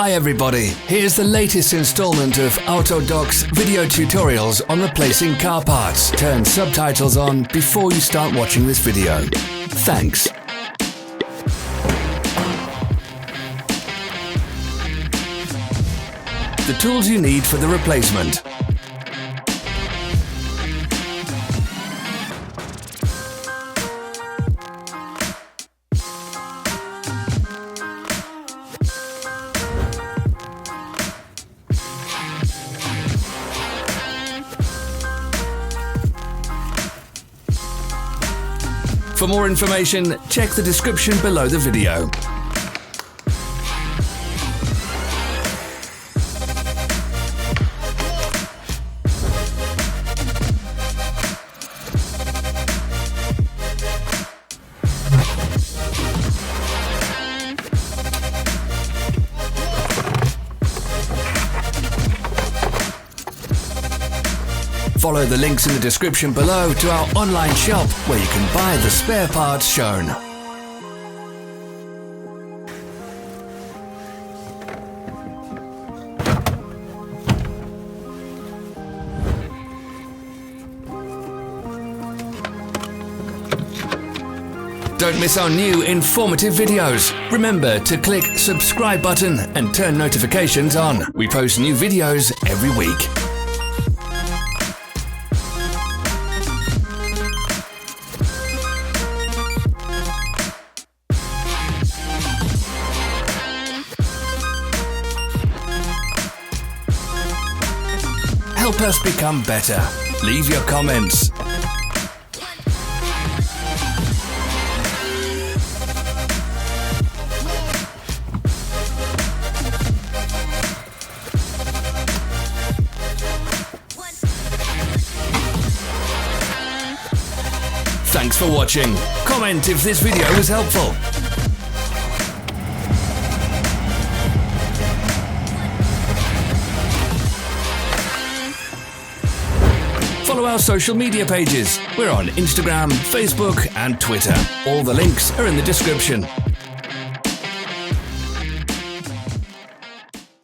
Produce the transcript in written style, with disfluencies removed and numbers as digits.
Hi everybody, here's the latest installment of Autodoc's video tutorials on replacing car parts. Turn subtitles on before you start watching this video. Thanks. The tools you need for the replacement. For more information, check the description below the video. Follow the links in the description below to our online shop where you can buy the spare parts shown. Don't miss our new informative videos. Remember to click subscribe button and turn notifications on. We post new videos every week. Help us become better. Leave your comments. Thanks for watching. Comment if this video was helpful. Follow our social media pages. We're on Instagram, Facebook and Twitter. All the links are in the description.